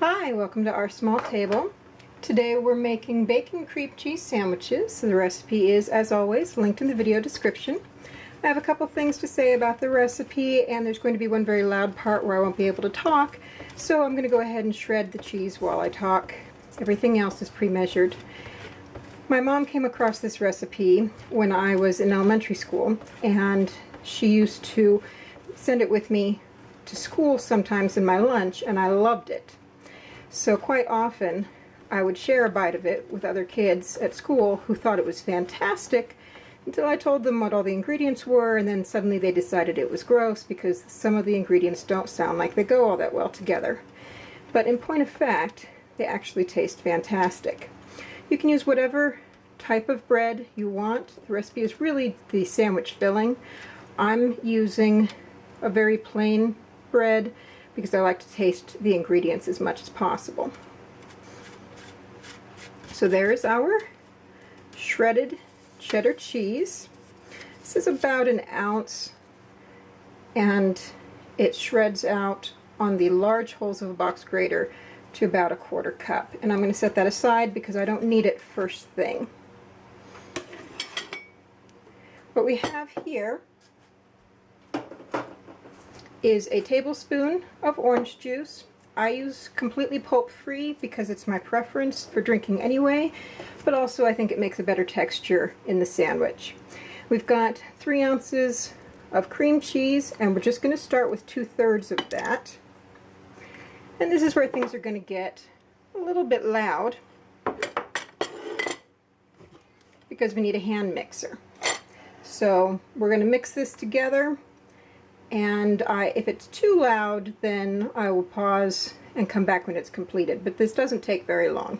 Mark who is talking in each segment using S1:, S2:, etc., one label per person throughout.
S1: Hi, welcome to Our Small Table. Today we're making bacon cream cheese sandwiches. So the recipe is, as always, linked in the video description. I have a couple things to say about the recipe, and there's going to be one very loud part where I won't be able to talk, so I'm going to go ahead and shred the cheese while I talk. Everything else is pre-measured. My mom came across this recipe when I was in elementary school, and she used to send it with me to school sometimes in my lunch, and I loved it. So quite often I would share a bite of it with other kids at school who thought it was fantastic until I told them what all the ingredients were, and then suddenly they decided it was gross because some of the ingredients don't sound like they go all that well together. But in point of fact, they actually taste fantastic. You can use whatever type of bread you want. The recipe is really the sandwich filling. I'm using a very plain bread because I like to taste the ingredients as much as possible. So there is our shredded cheddar cheese. This is about an ounce, and it shreds out on the large holes of a box grater to about a 1/4 cup. And I'm going to set that aside because I don't need it first thing. What we have here is a tablespoon of orange juice. I use completely pulp-free because it's my preference for drinking anyway, but also I think it makes a better texture in the sandwich. We've got 3 ounces of cream cheese, and we're just going to start with 2/3 of that. And this is where things are going to get a little bit loud because we need a hand mixer. So we're going to mix this together, and if it's too loud, then I will pause and come back when it's completed. But this doesn't take very long.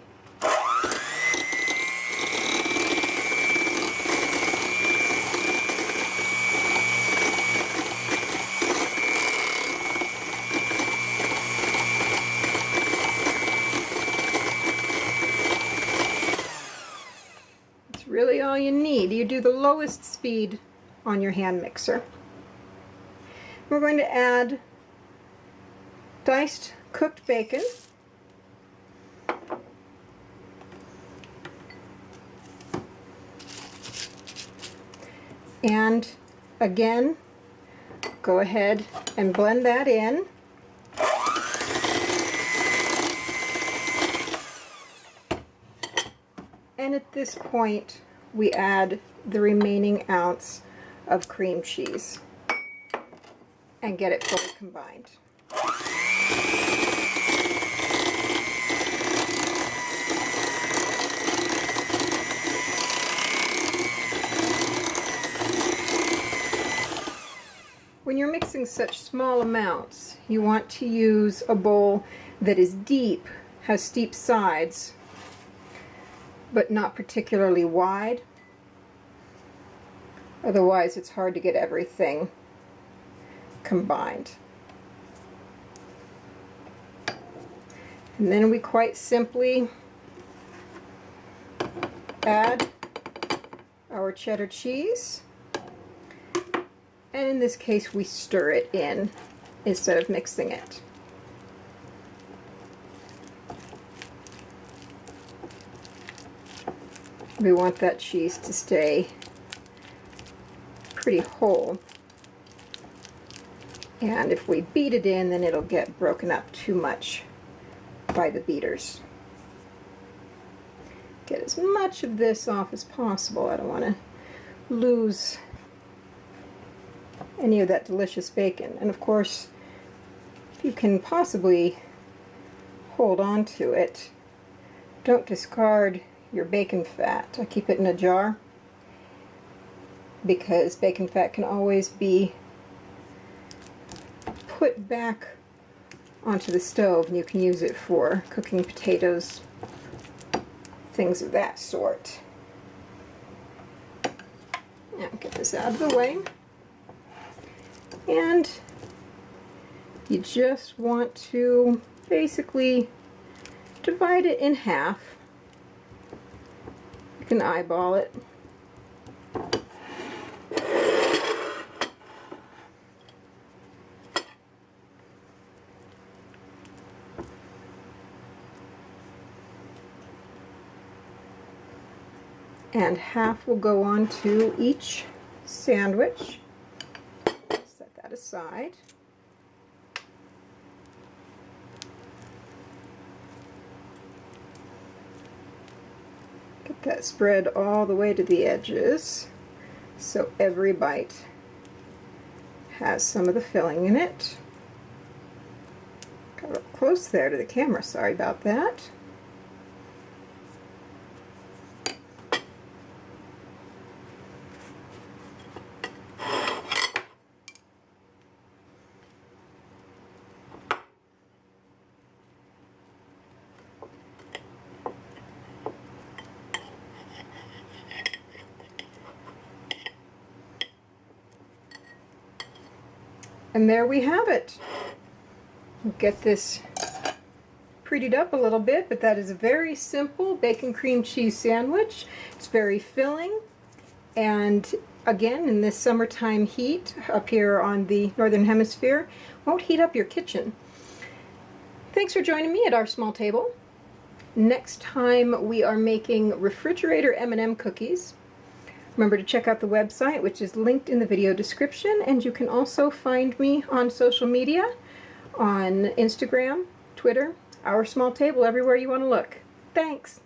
S1: It's really all you need. You do the lowest speed on your hand mixer. We're going to add diced cooked bacon, and again, go ahead and blend that in. And at this point, we add the remaining ounce of cream cheese and get it fully combined. When you're mixing such small amounts, you want to use a bowl that is deep, has steep sides, but not particularly wide. Otherwise, it's hard to get everything combined. And then we quite simply add our cheddar cheese, and in this case we stir it in instead of mixing it. We want that cheese to stay pretty whole. And if we beat it in, then it'll get broken up too much by the beaters. Get as much of this off as possible. I don't want to lose any of that delicious bacon. And of course, if you can possibly hold on to it, don't discard your bacon fat. I keep it in a jar because bacon fat can always be put back onto the stove, and you can use it for cooking potatoes, things of that sort. Now get this out of the way, and you just want to basically divide it in half. You can eyeball it. and half will go on to each sandwich. Set that aside. Get that spread all the way to the edges so every bite has some of the filling in it. Got up close there to the camera, sorry about that. And there we have it. We'll get this prettied up a little bit, but that is a very simple bacon cream cheese sandwich. It's very filling, and again, in this summertime heat up here on the northern hemisphere, won't heat up your kitchen. Thanks for joining me at Our Small Table. Next time we are making refrigerator M&M cookies. Remember to check out the website, which is linked in the video description, and you can also find me on social media, on Instagram, Twitter, Our Small Table, everywhere you want to look. Thanks!